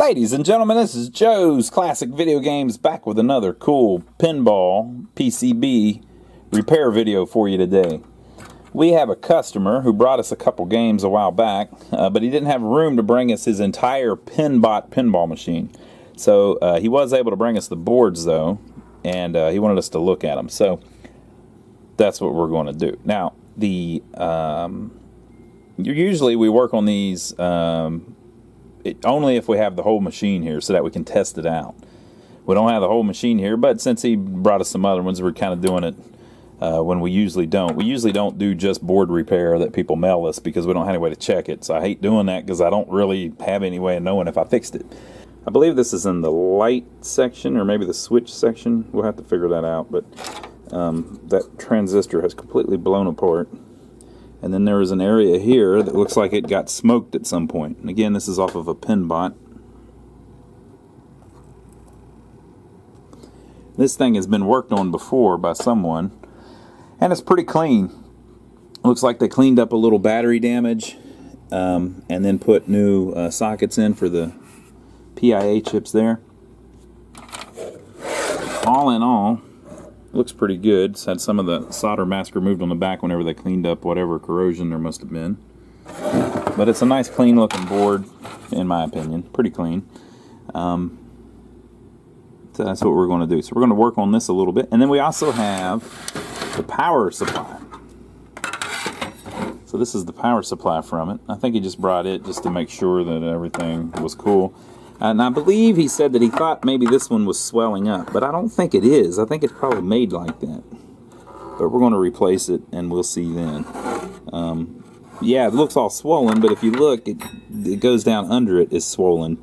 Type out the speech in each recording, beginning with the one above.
Ladies and gentlemen, this is Joe's Classic Video Games back with another cool pinball PCB repair video for you today. We have a customer who brought us a couple games a while back, but he didn't have room to bring us his entire PINBOT pinball machine. So he was able to bring us the boards though, and he wanted us to look at them. So that's what we're going to do. Now, usually we work on these only if we have the whole machine here so that we can test it out. We don't have the whole machine here, but since he brought us some other ones, we're kind of doing it when we usually don't. We usually don't do just board repair that people mail us because we don't have any way to check it. So I hate doing that because I don't really have any way of knowing if I fixed it. I believe this is in the light section or maybe the switch section. We'll have to figure that out, but that transistor has completely blown apart. And then there is an area here that looks like it got smoked at some point. And again, this is off of a PINBOT. This thing has been worked on before by someone, and it's pretty clean. Looks like they cleaned up a little battery damage, and then put new sockets in for the PIA chips there. All in all, looks pretty good. It's had some of the solder mask removed on the back whenever they cleaned up whatever corrosion there must have been. But it's a nice clean looking board, in my opinion. Pretty clean. So that's what we're going to do. So we're going to work on this a little bit. And then we also have the power supply. So this is the power supply from it. I think he just brought it just to make sure that everything was cool. And I believe he said that he thought maybe this one was swelling up, but I don't think it is. I think it's probably made like that. But we're going to replace it, and we'll see then. Yeah, it looks all swollen, but if you look, it goes down under it is swollen.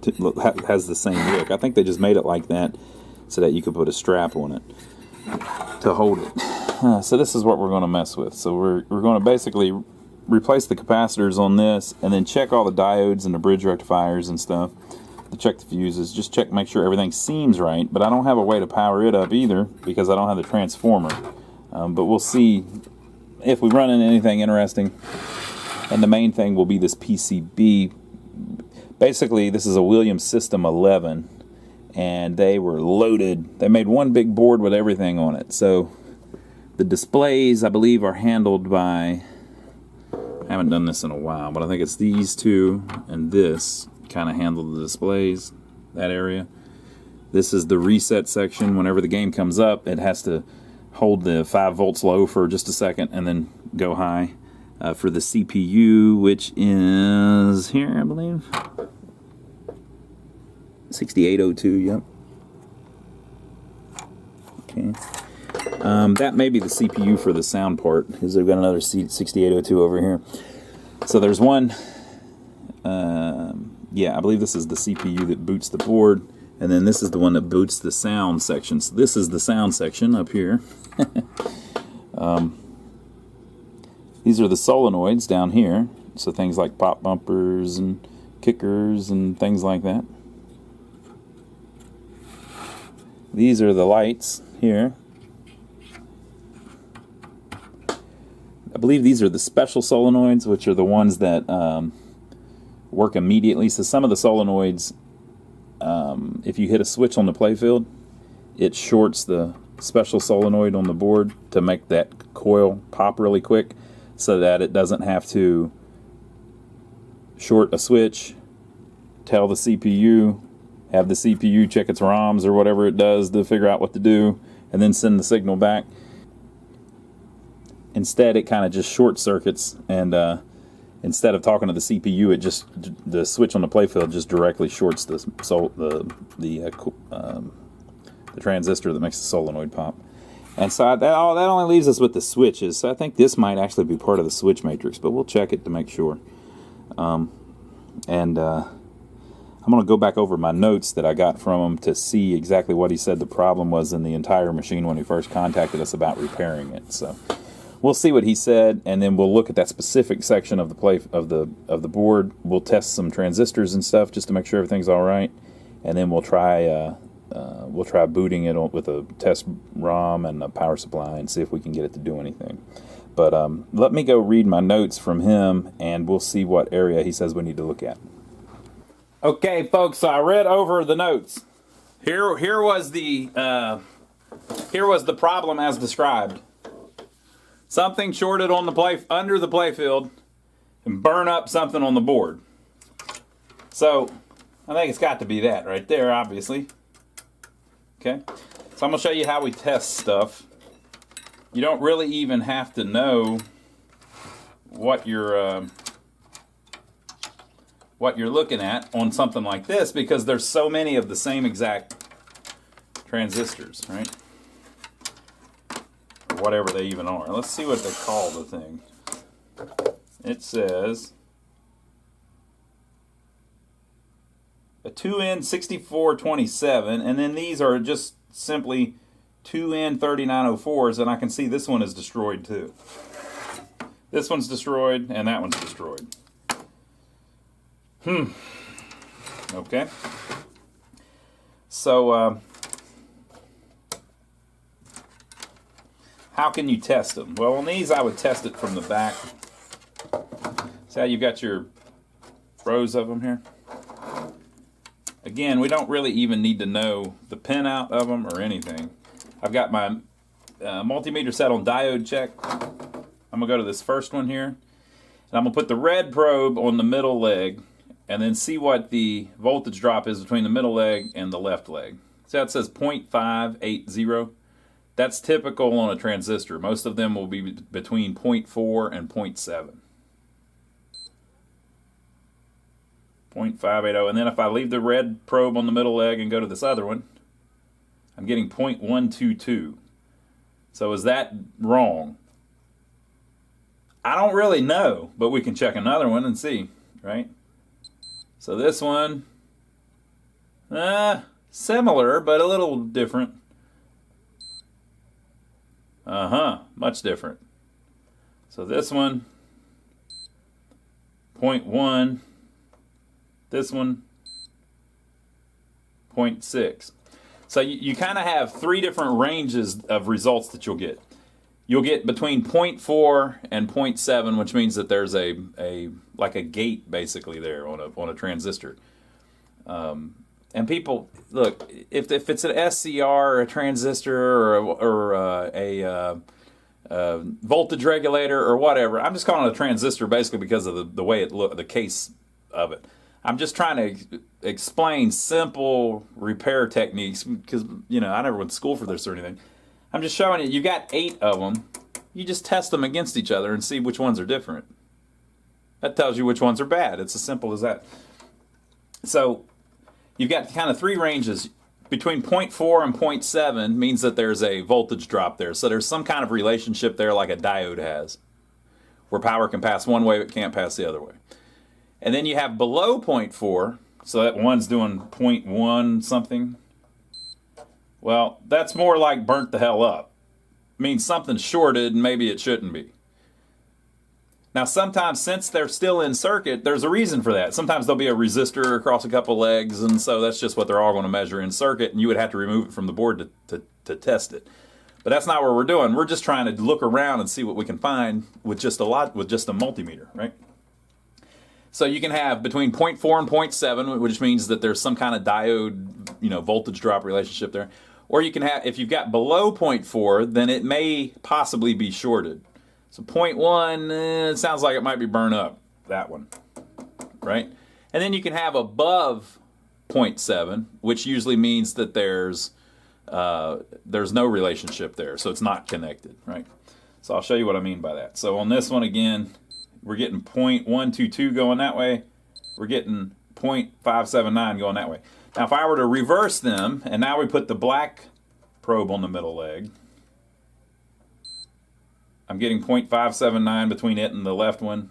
Has the same look. I think they just made it like that so that you could put a strap on it to hold it. So this is what we're going to mess with. So we're going to basically replace the capacitors on this, and then check all the diodes and the bridge rectifiers and stuff. To check the fuses, just check, make sure everything seems right, but I don't have a way to power it up either because I don't have the transformer. But we'll see if we run into anything interesting. And the main thing will be this PCB. Basically, this is a Williams System 11, and they were loaded. They made one big board with everything on it. So the displays, I believe, are handled by, I haven't done this in a while, but I think it's these two and this kind of handle the displays, that area. This is the reset section. Whenever the game comes up, it has to hold the 5 volts low for just a second and then go high. For the CPU, which is here, I believe, 6802. Yep. Okay. That may be the CPU for the sound part, because they've got another 6802 over here. So there's one. Yeah, I believe this is the CPU that boots the board, and then this is the one that boots the sound section. So this is the sound section up here. These are the solenoids down here, so things like pop bumpers and kickers and things like that. These are the lights here. I believe these are the special solenoids, which are the ones that work immediately. So some of the solenoids, if you hit a switch on the playfield, it shorts the special solenoid on the board to make that coil pop really quick so that it doesn't have to short a switch, tell the CPU, have the CPU check its ROMs or whatever it does to figure out what to do, and then send the signal back. Instead, it kind of just short circuits, and instead of talking to the CPU, it just, the switch on the playfield just directly shorts the transistor that makes the solenoid pop. And so that only leaves us with the switches. So I think this might actually be part of the switch matrix, but we'll check it to make sure. I'm going to go back over my notes that I got from him to see exactly what he said the problem was in the entire machine when he first contacted us about repairing it. So we'll see what he said, and then we'll look at that specific section of the board. We'll test some transistors and stuff just to make sure everything's all right, and then we'll try booting it with a test ROM and a power supply and see if we can get it to do anything. But let me go read my notes from him, and we'll see what area he says we need to look at. Okay, folks, so I read over the notes. Here was the problem as described. Something shorted on the under the playfield and burn up something on the board. So I think it's got to be that right there, obviously. Okay, so I'm gonna show you how we test stuff. You don't really even have to know what you're looking at on something like this, because there's so many of the same exact transistors, right? Or whatever they even are. Let's see what they call the thing. It says a 2N6427, and then these are just simply 2N3904s, and I can see this one is destroyed too. This one's destroyed, and that one's destroyed. Okay. So, how can you test them? Well, on these, I would test it from the back. See how you've got your rows of them here? Again, we don't really even need to know the pinout of them or anything. I've got my multimeter set on diode check. I'm going to go to this first one here. And I'm going to put the red probe on the middle leg and then see what the voltage drop is between the middle leg and the left leg. So that says 0.580. That's typical on a transistor. Most of them will be between 0.4 and 0.7. 0.580. And then if I leave the red probe on the middle leg and go to this other one, I'm getting 0.122. So is that wrong? I don't really know, but we can check another one and see, right? So this one, similar, but a little different. Much different. So this one, 0.1. This one, 0.6. So you kind of have three different ranges of results that you'll get. You'll get between 0.4 and 0.7, which means that there's a like a gate basically there on a transistor. And people look, if it's an SCR or a transistor or a voltage regulator or whatever, I'm just calling it a transistor basically because of the way it the case of it. I'm just trying to explain simple repair techniques because I never went to school for this or anything. I'm just showing you. You got 8 of them. You just test them against each other and see which ones are different. That tells you which ones are bad. It's as simple as that. So you've got kind of 3 ranges. Between 0.4 and 0.7 means that there's a voltage drop there. So there's some kind of relationship there like a diode has, where power can pass one way but can't pass the other way. And then you have below 0.4, so that one's doing 0.1 something. Well, that's more like burnt the hell up. Means something's shorted and maybe it shouldn't be. Now sometimes, since they're still in circuit, there's a reason for that. Sometimes there'll be a resistor across a couple legs, and so that's just what they're all going to measure in circuit, and you would have to remove it from the board to test it. But that's not what we're doing. We're just trying to look around and see what we can find with just a multimeter, right? So you can have between 0.4 and 0.7, which means that there's some kind of diode, voltage drop relationship there. Or you can have, if you've got below 0.4, then it may possibly be shorted. So 0.1, it sounds like it might be burned up, that one, right? And then you can have above 0.7, which usually means that there's no relationship there, so it's not connected, right? So I'll show you what I mean by that. So on this one again, we're getting 0.122 going that way. We're getting 0.579 going that way. Now if I were to reverse them, and now we put the black probe on the middle leg, I'm getting 0.579 between it and the left one,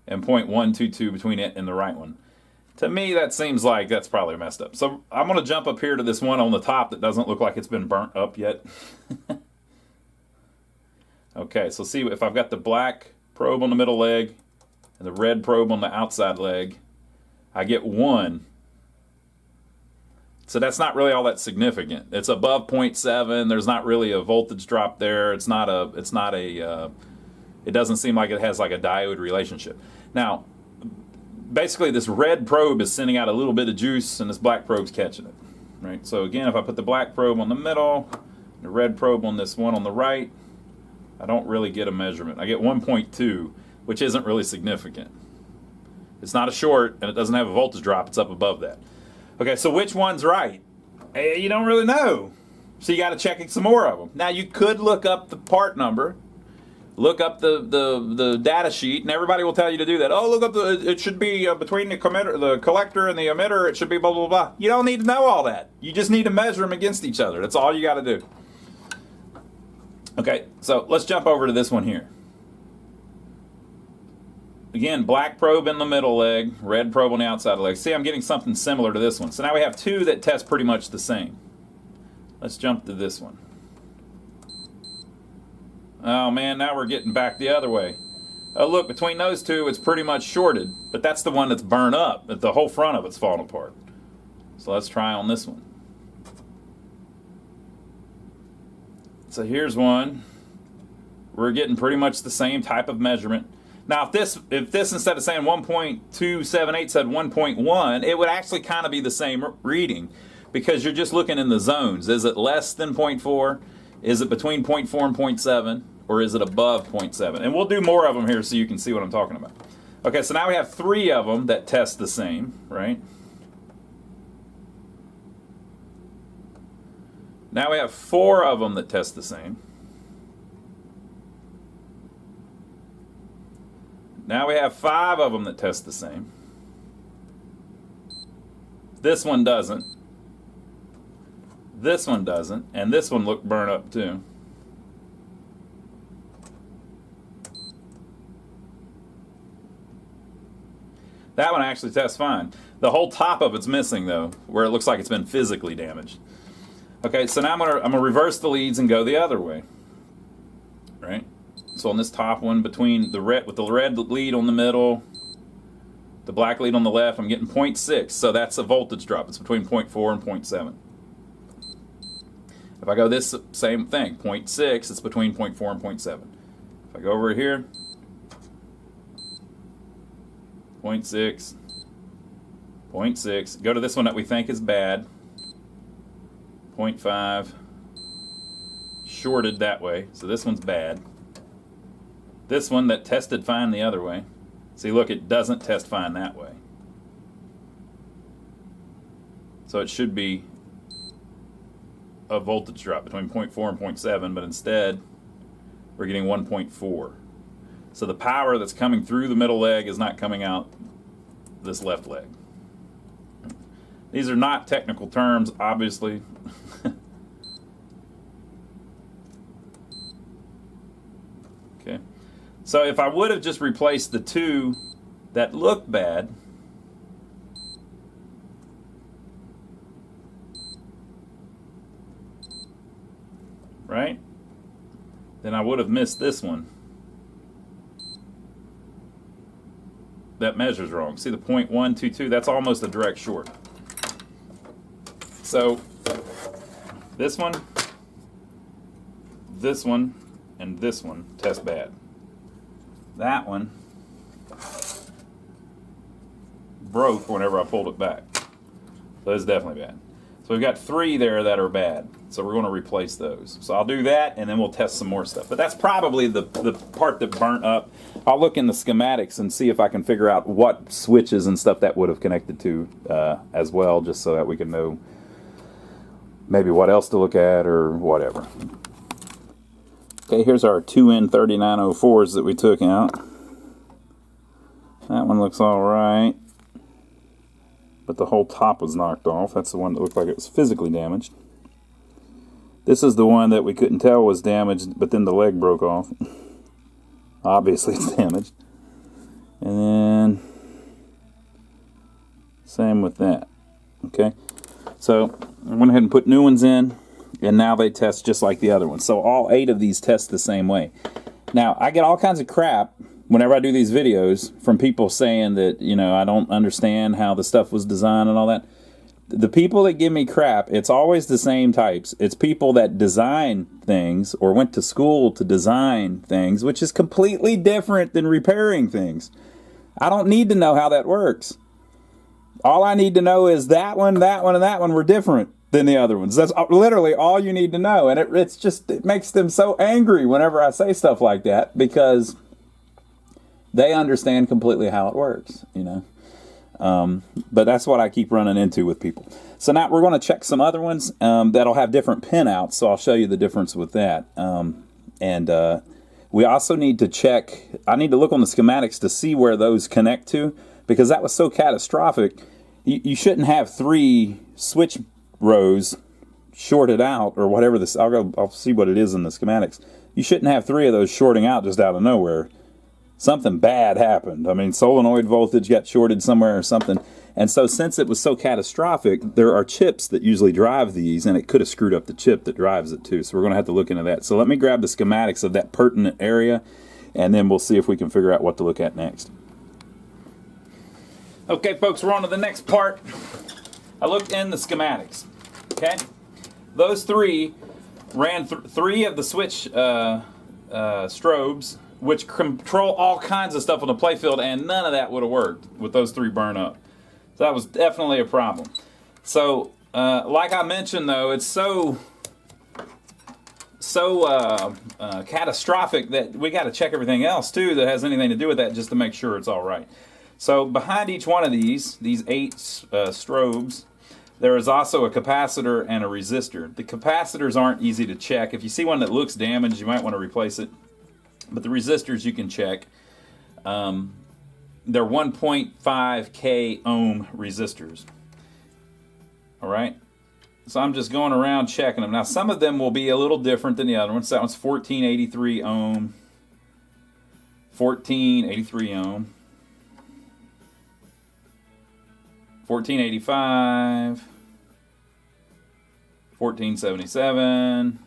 and 0.122 between it and the right one. To me, that seems like that's probably messed up. So I'm going to jump up here to this one on the top that doesn't look like it's been burnt up yet. Okay, so see if I've got the black probe on the middle leg and the red probe on the outside leg, I get 1. So that's not really all that significant. It's above 0.7. There's not really a voltage drop there. It doesn't seem like it has like a diode relationship. Now, basically this red probe is sending out a little bit of juice and this black probe's catching it. Right? So again, if I put the black probe on the middle, the red probe on this one on the right, I don't really get a measurement. I get 1.2, which isn't really significant. It's not a short, and it doesn't have a voltage drop. It's up above that. Okay, so which one's right? You don't really know. So you got to check some more of them. Now you could look up the part number, look up the data sheet, and everybody will tell you to do that. Oh, look up it should be between the collector and the emitter, it should be blah, blah, blah. You don't need to know all that. You just need to measure them against each other. That's all you got to do. Okay, so let's jump over to this one here. Again, black probe in the middle leg, red probe on the outside leg. See, I'm getting something similar to this one. So now we have two that test pretty much the same. Let's jump to this one. Oh man, now we're getting back the other way. Oh look, between those two it's pretty much shorted, but that's the one that's burned up. The whole front of it's falling apart. So let's try on this one. So here's one. We're getting pretty much the same type of measurement. Now if this instead of saying 1.278 said 1.1, it would actually kind of be the same reading, because you're just looking in the zones. Is it less than 0.4? Is it between 0.4 and 0.7? Or is it above 0.7? And we'll do more of them here so you can see what I'm talking about. Okay, so now we have three of them that test the same, right? Now we have four of them that test the same. Now we have five of them that test the same. This one doesn't. This one doesn't. And this one looked burnt up too. That one actually tests fine. The whole top of it's missing though, where it looks like it's been physically damaged. Okay, so now I'm gonna reverse the leads and go the other way. Right? So on this top one, between the red with the red lead on the middle, the black lead on the left, I'm getting 0.6. So that's a voltage drop. It's between 0.4 and 0.7. If I go this same thing, 0.6, it's between 0.4 and 0.7. If I go over here, 0.6, 0.6. Go to this one that we think is bad, 0.5. Shorted that way, so this one's bad. This one that tested fine the other way. See, look, it doesn't test fine that way. So it should be a voltage drop between 0.4 and 0.7, but instead we're getting 1.4. So the power that's coming through the middle leg is not coming out this left leg. These are not technical terms, obviously. Okay. So if I would have just replaced the two that look bad, right, then I would have missed this one. That measures wrong. See the 0.122? That's almost a direct short. So this one, and this one test bad. That one broke whenever I pulled it back. So it's definitely bad. So we've got three there that are bad. So we're going to replace those. So I'll do that, and then we'll test some more stuff. But that's probably the part that burnt up. I'll look in the schematics and see if I can figure out what switches and stuff that would have connected to as well, just so that we can know maybe what else to look at or whatever. Okay, here's our 2N3904s that we took out. That one looks all right, but the whole top was knocked off. That's the one that looked like it was physically damaged. This is the one that we couldn't tell was damaged, but then the leg broke off. Obviously it's damaged. And then same with that. Okay, so I went ahead and put new ones in, and now they test just like the other ones. So all 8 of these test the same way. Now I get all kinds of crap whenever I do these videos from people saying that, you know, I don't understand how the stuff was designed and all that. The people that give me crap, it's always the same types. It's people that design things or went to school to design things, which is completely different than repairing things. I don't need to know how that works. All I need to know is that one, and that one were different than the other ones. That's literally all you need to know. And it makes them so angry whenever I say stuff like that, because they understand completely how it works, you know. But that's what I keep running into with people. So now we're going to check some other ones that'll have different pin outs, so I'll show you the difference with that. We also need to check, I need to look on the schematics to see where those connect to, because that was so catastrophic. You shouldn't have 3 switch rows shorted out, or whatever this, I'll see what it is in the schematics. You shouldn't have 3 of those shorting out just out of nowhere. Something bad happened. I mean, solenoid voltage got shorted somewhere or something. And so since it was so catastrophic, there are chips that usually drive these, and it could have screwed up the chip that drives it too. So we're going to have to look into that. So let me grab the schematics of that pertinent area, and then we'll see if we can figure out what to look at next. Okay, folks, we're on to the next part. I looked in the schematics. Okay? Those 3 ran 3 of the switch strobes, which control all kinds of stuff on the playfield, and none of that would have worked with those 3 burn up. So that was definitely a problem. So, like I mentioned, though, it's so catastrophic that we got to check everything else too that has anything to do with that, just to make sure it's all right. So behind each one of these 8 strobes, there is also a capacitor and a resistor. The capacitors aren't easy to check. If you see one that looks damaged, you might want to replace it. But the resistors you can check. They're 1.5K ohm resistors. All right? So I'm just going around checking them. Now, some of them will be a little different than the other ones. That one's 1483 ohm. 1483 ohm. 1485. 1477.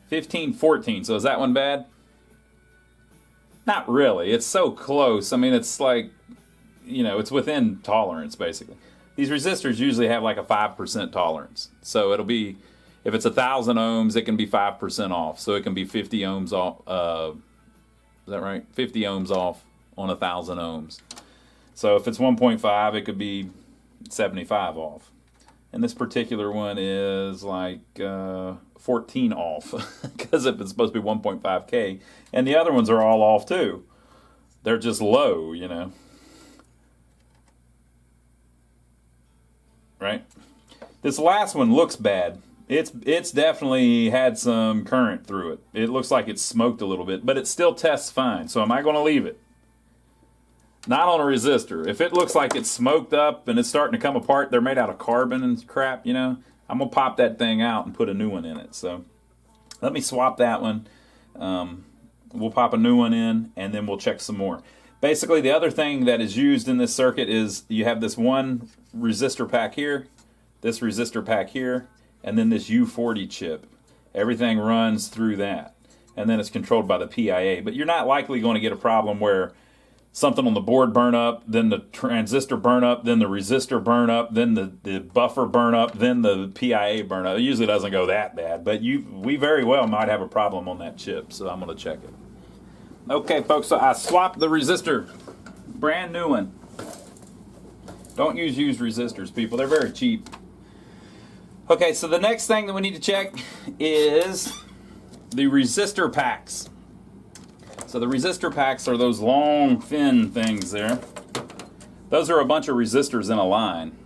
1514. So is that one bad? Not really. It's so close. I mean, it's like, you know, it's within tolerance, basically. These resistors usually have like a 5% tolerance. So it'll be, if it's 1,000 ohms, it can be 5% off. So it can be 50 ohms off. Is that right? 50 ohms off on 1,000 ohms. So if it's 1.5, it could be 75 off. And this particular one is like 14 off, because if it's supposed to be 1.5K, and the other ones are all off too. They're just low, you know. Right? This last one looks bad. It's definitely had some current through it. It looks like it's smoked a little bit, but it still tests fine. So am I going to leave it? Not on a resistor. If it looks like it's smoked up and it's starting to come apart, they're made out of carbon and crap, you know, I'm going to pop that thing out and put a new one in it. So let me swap that one. We'll pop a new one in, and then we'll check some more. Basically, the other thing that is used in this circuit is you have this one resistor pack here, this resistor pack here, and then this U40 chip. Everything runs through that. And then it's controlled by the PIA. But you're not likely going to get a problem where something on the board burn up, then the transistor burn up, then the resistor burn up, then the buffer burn up, then the PIA burn up. It usually doesn't go that bad, but we very well might have a problem on that chip, so I'm going to check it. Okay, folks, so I swapped the resistor. Brand new one. Don't use used resistors, people. They're very cheap. Okay, so the next thing that we need to check is the resistor packs. So the resistor packs are those long, thin things there. Those are a bunch of resistors in a line.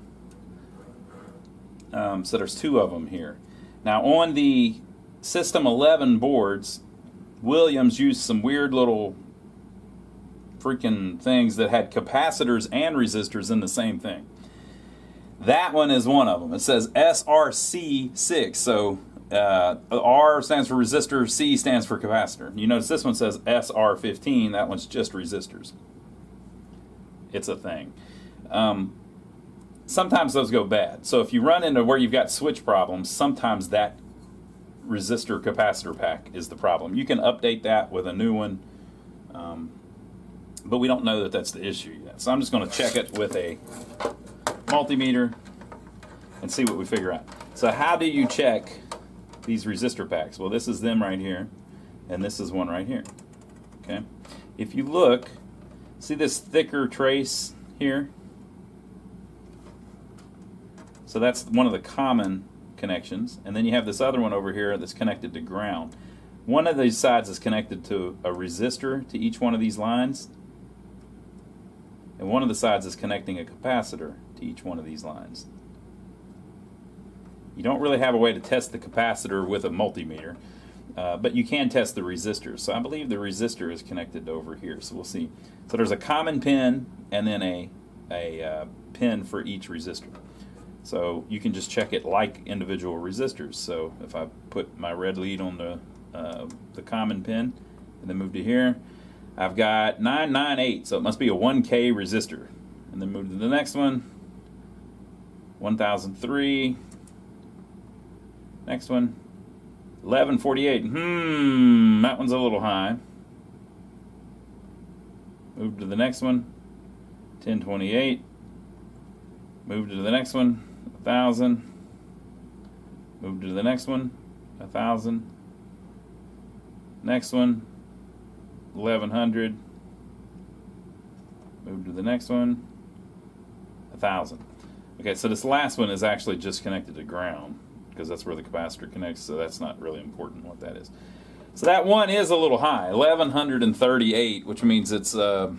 So there's 2 of them here. Now on the System 11 boards, Williams used some weird little freaking things that had capacitors and resistors in the same thing. That one is one of them. It says SRC6. So R stands for resistor, C stands for capacitor. You notice this one says SR15, that one's just resistors. It's a thing. Sometimes those go bad. So if you run into where you've got switch problems, sometimes that resistor capacitor pack is the problem. You can update that with a new one, but we don't know that that's the issue yet. So I'm just going to check it with a multimeter and see what we figure out. So how do you check these resistor packs? Well, this is them right here, and this is one right here. Okay, if you look, see this thicker trace here? So that's one of the common connections. And then you have this other one over here that's connected to ground. One of these sides is connected to a resistor to each one of these lines. And one of the sides is connecting a capacitor to each one of these lines. You don't really have a way to test the capacitor with a multimeter, but you can test the resistor. So I believe the resistor is connected over here. So we'll see. So there's a common pin and then a pin for each resistor. So you can just check it like individual resistors. So if I put my red lead on the common pin and then move to here, I've got 998, so it must be a 1K resistor. And then move to the next one, 1003. Next one, 1148. That one's a little high. Move to the next one, 1028. Move to the next one, 1000. Move to the next one, 1000. Next one, 1100. Move to the next one, 1000. Okay, so this last one is actually just connected to ground, because that's where the capacitor connects, so that's not really important what that is. So that one is a little high, 1138, which means it's 13%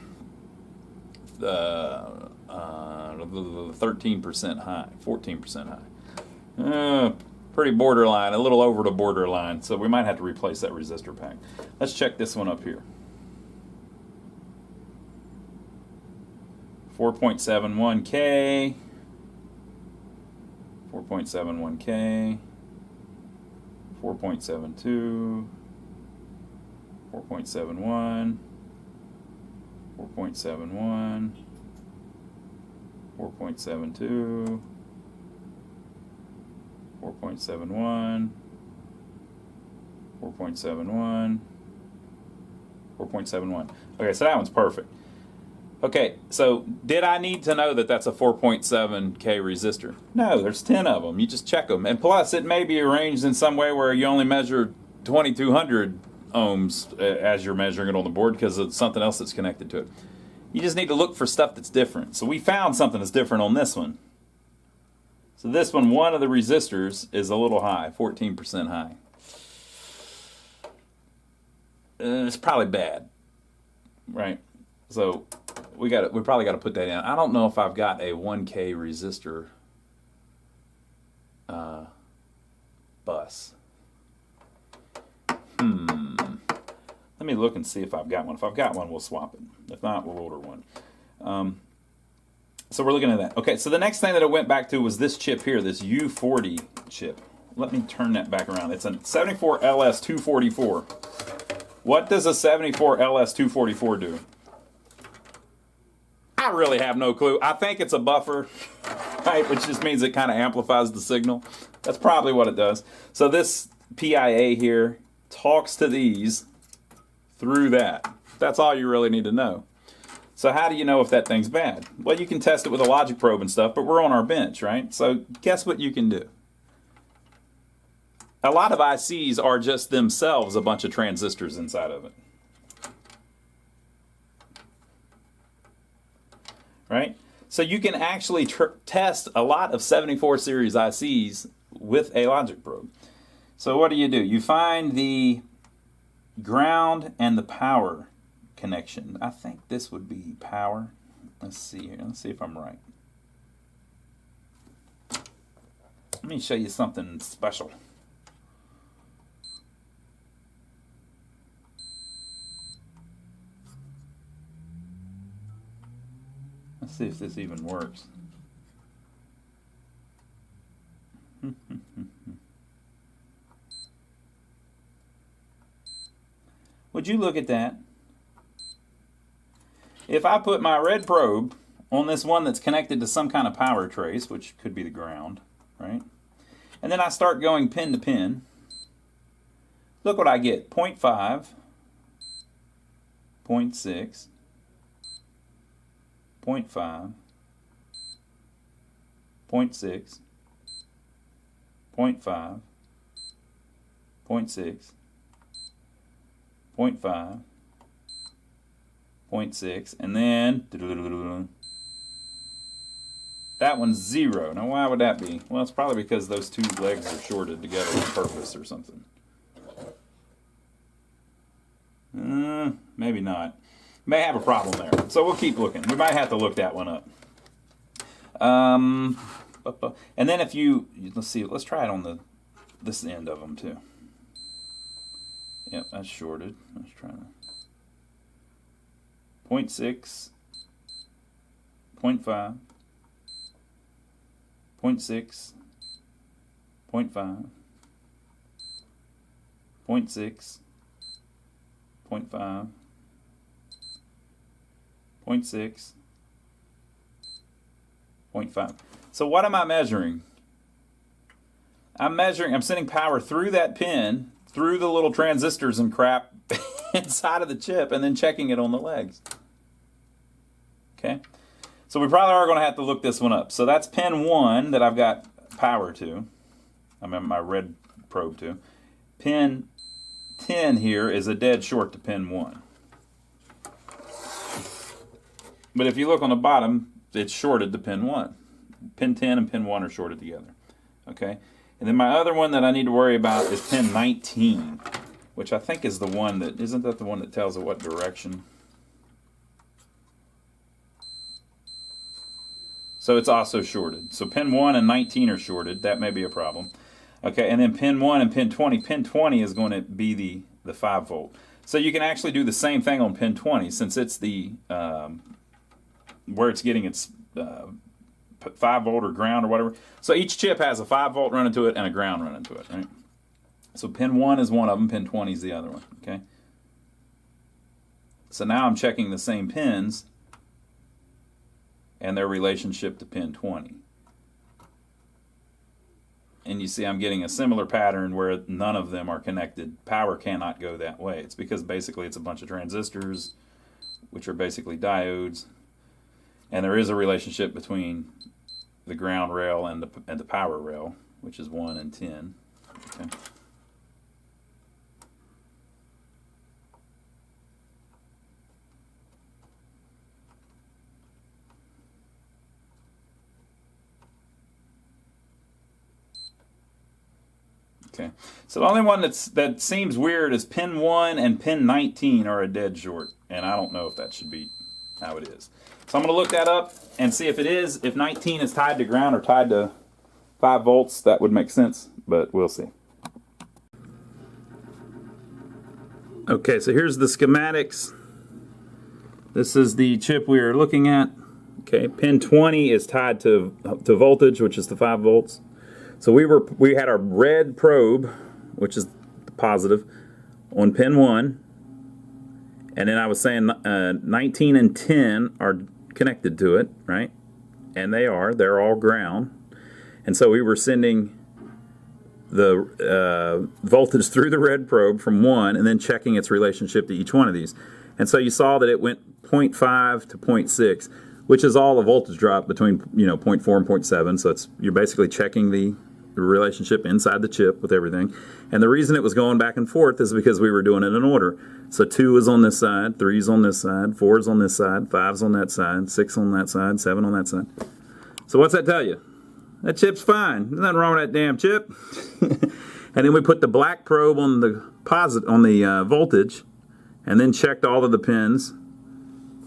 high, 14% high. Pretty borderline, a little over the borderline, so we might have to replace that resistor pack. Let's check this one up here. 4.71K. 4.71K, 4.72, 4.71, 4.71, 4.72, 4.71, 4.71, 4.71. Okay, so that one's perfect. Okay, so did I need to know that that's a 4.7K resistor? No, there's 10 of them. You just check them. And plus, it may be arranged in some way where you only measure 2200 ohms as you're measuring it on the board because it's something else that's connected to it. You just need to look for stuff that's different. So we found something that's different on this one. So this one of the resistors is a little high, 14% high. It's probably bad, right? So we probably got to put that in. I don't know if I've got a 1K resistor bus. Let me look and see if I've got one. If I've got one, we'll swap it. If not, we'll order one. So we're looking at that. Okay, so the next thing that it went back to was this chip here, this U40 chip. Let me turn that back around. It's a 74LS244. What does a 74LS244 do? I really have no clue. I think it's a buffer, right, which just means it kind of amplifies the signal. That's probably what it does. So this PIA here talks to these through that. That's all you really need to know. So how do you know if that thing's bad? Well, you can test it with a logic probe and stuff, but we're on our bench, right? So guess what you can do? A lot of ICs are just themselves a bunch of transistors inside of it. Right? So you can actually test a lot of 74 series ICs with a logic probe. So what do? You find the ground and the power connection. I think this would be power. Let's see here. Let's see if I'm right. Let me show you something special. Let's see if this even works. Would you look at that? If I put my red probe on this one that's connected to some kind of power trace, which could be the ground, right? And then I start going pin to pin, look what I get. 0.5, 0.6, 0.5, 0.6, 0.5, 0.6, 0.5, 0.6, and then that one's 0. Now why would that be? Well, it's probably because those two legs are shorted together on purpose or something. Maybe not. May have a problem there. So we'll keep looking. We might have to look that one up. And then if you, let's see, let's try it on this end of them too. Yep, that's shorted. Let's try that. 0.6, 0.5, 0.6, 0.5, 0.6, 0.5, 0.6, 0.5. So what am I measuring? I'm sending power through that pin, through the little transistors and crap inside of the chip, and then checking it on the legs. Okay? So we probably are going to have to look this one up. So that's pin 1 that I've got power to. I'm in my red probe to. Pin 10 here is a dead short to pin 1. But if you look on the bottom, it's shorted to pin 1. Pin 10 and pin 1 are shorted together. Okay? And then my other one that I need to worry about is pin 19, which I think is the one that, isn't that the one that tells it what direction? So it's also shorted. So pin 1 and 19 are shorted. That may be a problem. Okay, and then pin 1 and pin 20. Pin 20 is going to be the 5 volt. So you can actually do the same thing on pin 20 since it's the where it's getting its 5 volt or ground or whatever. So each chip has a 5 volt running to it and a ground running to it, right? So pin 1 is one of them, pin 20 is the other one, okay? So now I'm checking the same pins and their relationship to pin 20. And you see I'm getting a similar pattern where none of them are connected. Power cannot go that way. It's because basically it's a bunch of transistors, which are basically diodes, and there is a relationship between the ground rail and the power rail, which is 1 and 10. Okay. Okay, so the only one that seems weird is pin 1 and pin 19 are a dead short, and I don't know if that should be how it is. So I'm going to look that up and see if it is. If 19 is tied to ground or tied to 5 volts, that would make sense, but we'll see. Okay, so here's the schematics. This is the chip we are looking at. Okay, pin 20 is tied to voltage, which is the 5 volts. So we had our red probe, which is the positive, on pin 1, and then I was saying 19 and 10 are connected to it, right? And they're all ground. And so we were sending the voltage through the red probe from 1 and then checking its relationship to each one of these. And so you saw that it went 0.5 to 0.6, which is all the voltage drop between 0.4 and 0.7. So you're basically checking the relationship inside the chip with everything. And the reason it was going back and forth is because we were doing it in order. So 2 is on this side, 3 is on this side, 4 is on this side, 5 is on that side, 6 on that side, 7 on that side. So what's that tell you? That chip's fine. There's nothing wrong with that damn chip. And then we put the black probe on the voltage, and then checked all of the pins,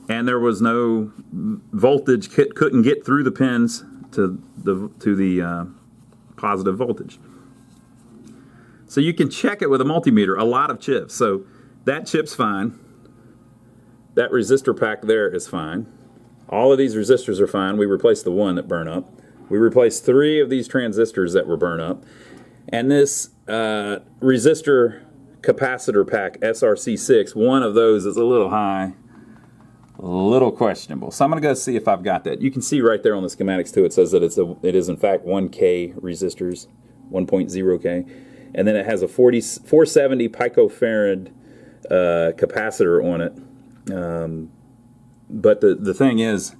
and there was no voltage, couldn't get through the pins to the positive voltage. So you can check it with a multimeter, a lot of chips. So that chip's fine. That resistor pack there is fine. All of these resistors are fine. We replaced the one that burned up. We replaced 3 of these transistors that were burned up. And this resistor capacitor pack, SRC6, one of those is a little high, a little questionable. So I'm going to go see if I've got that. You can see right there on the schematics too, it says that it is in fact 1K resistors, 1.0K. And then it has a 470 picofarad capacitor on it. But the thing is,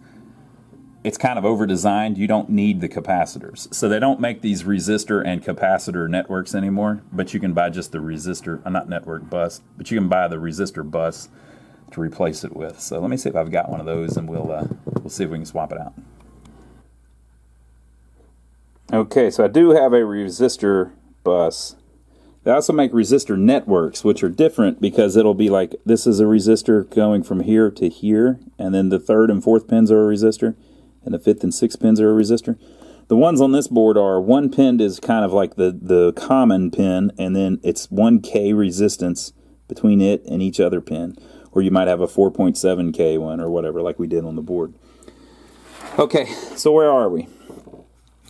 it's kind of over-designed. You don't need the capacitors. So they don't make these resistor and capacitor networks anymore, but you can buy just the resistor, not network bus, but you can buy the resistor bus to replace it with. So let me see if I've got one of those, and we'll see if we can swap it out. Okay, so I do have a resistor bus. They also make resistor networks, which are different because it'll be like, this is a resistor going from here to here, and then the 3rd and 4th pins are a resistor, and the 5th and 6th pins are a resistor. The ones on this board are, one pin is kind of like the common pin, and then it's 1K resistance between it and each other pin. Or you might have a 4.7K one or whatever, like we did on the board. Okay, so where are we?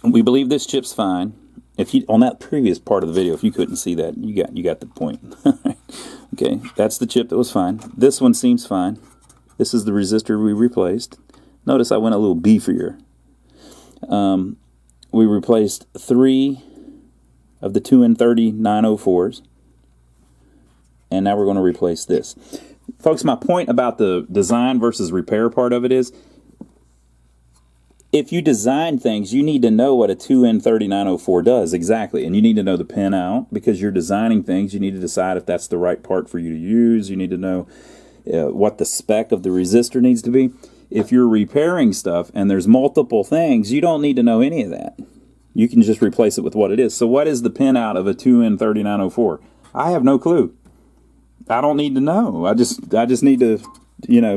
We believe this chip's fine. If you, on that previous part of the video, if you couldn't see that, you got the point. Okay, that's the chip that was fine. This one seems fine. This is the resistor we replaced. Notice I went a little beefier. We replaced 3 of the 2N30 904s, and now we're going to replace this. Folks, my point about the design versus repair part of it is, if you design things, you need to know what a 2N30 904 does exactly, and you need to know the pin out, because you're designing things. You need to decide if that's the right part for you to use. You need to know what the spec of the resistor needs to be. If you're repairing stuff and there's multiple things, you don't need to know any of that. You can just replace it with what it is. So what is the pin out of a 2N30 904? I have no clue. I don't need to know. I just need to,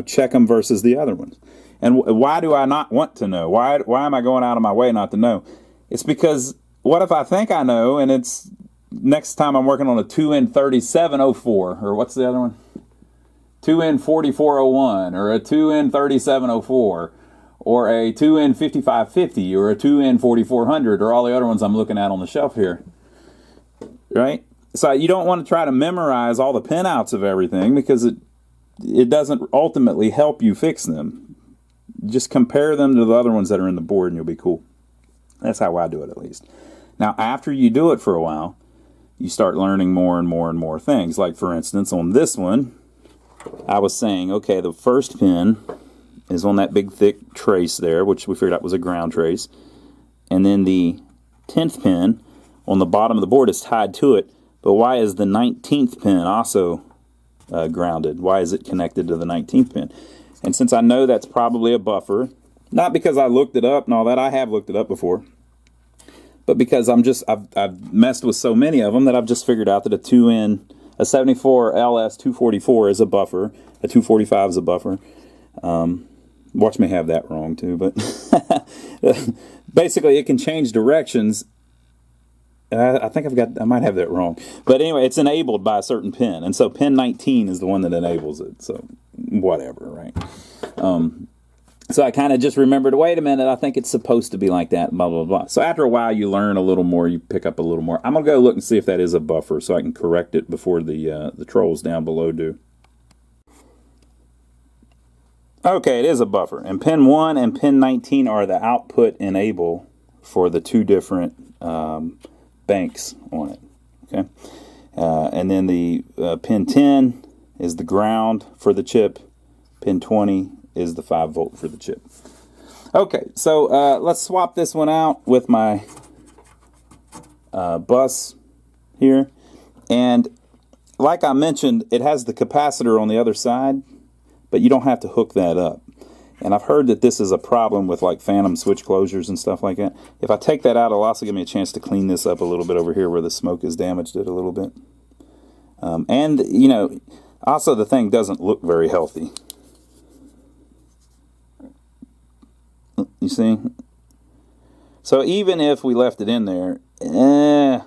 check them versus the other ones. And why do I not want to know? Why am I going out of my way not to know? It's because, what if I think I know, and it's next time I'm working on a 2N3704, or what's the other one? 2N4401, or a 2N3704, or a 2N5550, or a 2N4400, or all the other ones I'm looking at on the shelf here. Right? So you don't want to try to memorize all the pinouts of everything, because it doesn't ultimately help you fix them. Just compare them to the other ones that are in the board and you'll be cool. That's how I do it, at least. Now, after you do it for a while, you start learning more and more and more things. Like, for instance, on this one, I was saying, okay, the first pin is on that big thick trace there, which we figured out was a ground trace. And then the 10th pin on the bottom of the board is tied to it. But why is the 19th pin also grounded? Why is it connected to the 19th pin? And since I know that's probably a buffer, not because I looked it up and all that, I have looked it up before, but because I've messed with so many of them that I've just figured out that a 74 LS 244 is a buffer, a 245 is a buffer. Watch me have that wrong too, but basically it can change directions. I think I might have that wrong. But anyway, it's enabled by a certain pin. And so pin 19 is the one that enables it. So whatever, right? So I kind of just remembered, wait a minute, I think it's supposed to be like that, blah, blah, blah. So after a while, you learn a little more, you pick up a little more. I'm going to go look and see if that is a buffer so I can correct it before the trolls down below do. Okay, it is a buffer. And pin 1 and pin 19 are the output enable for the two different banks on it. Okay, and then the pin 10 is the ground for the chip. Pin 20 is the 5-volt for the chip. Okay, so let's swap this one out with my bus here. And like I mentioned, it has the capacitor on the other side, but you don't have to hook that up. And I've heard that this is a problem with like phantom switch closures and stuff like that. If I take that out, it'll also give me a chance to clean this up a little bit over here where the smoke has damaged it a little bit. And, also the thing doesn't look very healthy. You see? So even if we left it in there, it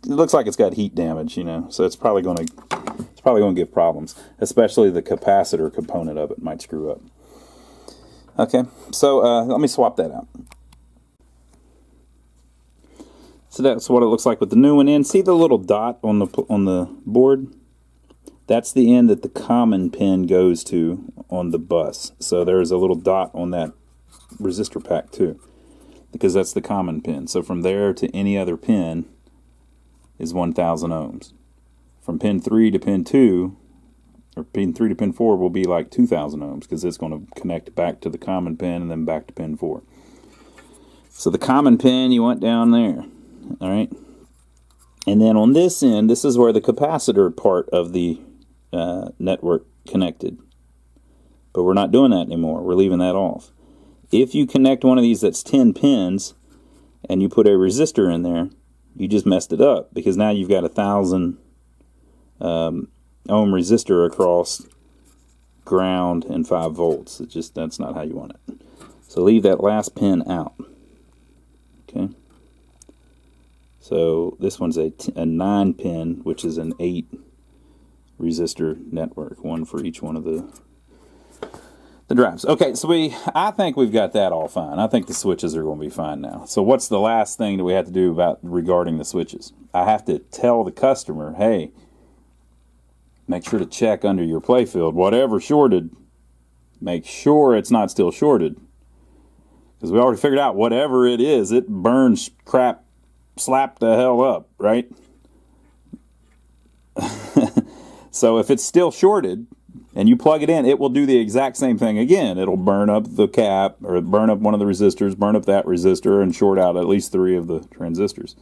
looks like it's got heat damage, So it's probably going to give problems. Especially the capacitor component of it might screw up. Okay, so let me swap that out. So that's what it looks like with the new one in. See the little dot on the board? That's the end that the common pin goes to on the bus. So there's a little dot on that resistor pack too, because that's the common pin. So from there to any other pin is 1,000 ohms. From pin 3 to pin 2, or pin 3 to pin 4 will be like 2,000 ohms, because it's going to connect back to the common pin and then back to pin 4. So the common pin you want down there, all right? And then on this end, this is where the capacitor part of the network connected. But we're not doing that anymore. We're leaving that off. If you connect one of these that's 10 pins and you put a resistor in there, you just messed it up, because now you've got 1,000 ohm resistor across ground and 5 volts. That's not how you want it. So leave that last pin out. Okay. So this one's a 9 pin, which is an 8 resistor network, one for each one of the drives. Okay, so I think we've got that all fine. I think the switches are going to be fine now. So what's the last thing that we have to do regarding the switches? I have to tell the customer, hey, make sure to check under your playfield. Whatever shorted, make sure it's not still shorted. Because we already figured out whatever it is, it burns crap slap the hell up, right? So if it's still shorted and you plug it in, it will do the exact same thing again. It'll burn up the cap, or burn up one of the resistors, burn up that resistor, and short out at least 3 of the transistors.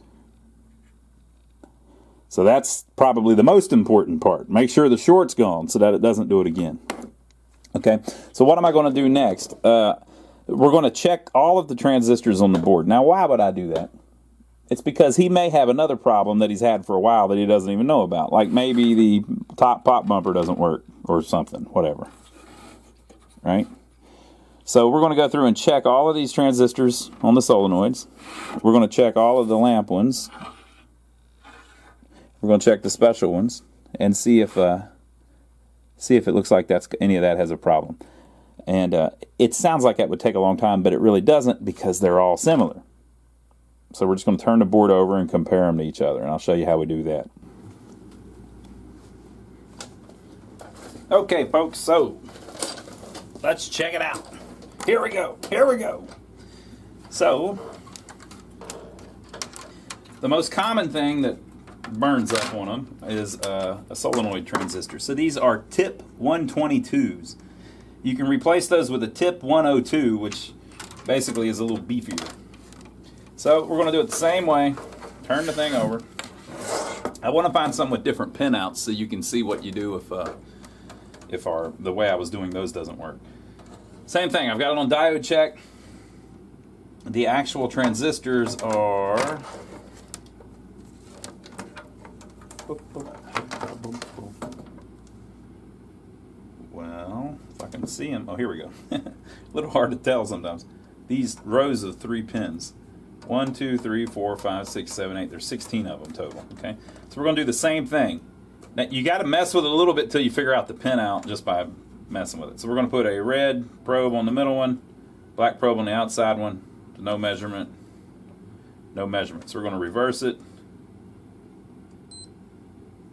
So that's probably the most important part. Make sure the short's gone so that it doesn't do it again. Okay, so what am I going to do next? We're going to check all of the transistors on the board. Now, why would I do that? It's because he may have another problem that he's had for a while that he doesn't even know about. Like maybe the top pop bumper doesn't work or something, whatever. Right? So we're going to go through and check all of these transistors on the solenoids. We're going to check all of the lamp ones. We're going to check the special ones and see if it looks like any of that has a problem. And it sounds like that would take a long time, but it really doesn't, because they're all similar. So we're just going to turn the board over and compare them to each other, and I'll show you how we do that. Okay, folks, so let's check it out. Here we go. Here we go. So the most common thing that burns up on them is a solenoid transistor. So these are tip 122s. You can replace those with a tip 102, which basically is a little beefier. So we're going to do it the same way. Turn the thing over. I want to find some with different pinouts so you can see what you do if the way I was doing those doesn't work. Same thing. I've got it on diode check. The actual transistors are... Well, if I can see them. Oh, here we go. A little hard to tell sometimes. These rows of 3 pins. 1, 2, 3, 4, 5, 6, 7, 8. There's 16 of them total. Okay, so we're going to do the same thing. Now you got to mess with it a little bit till you figure out the pin out just by messing with it. So we're going to put a red probe on the middle one, black probe on the outside one. No measurement. No measurement. So we're going to reverse it.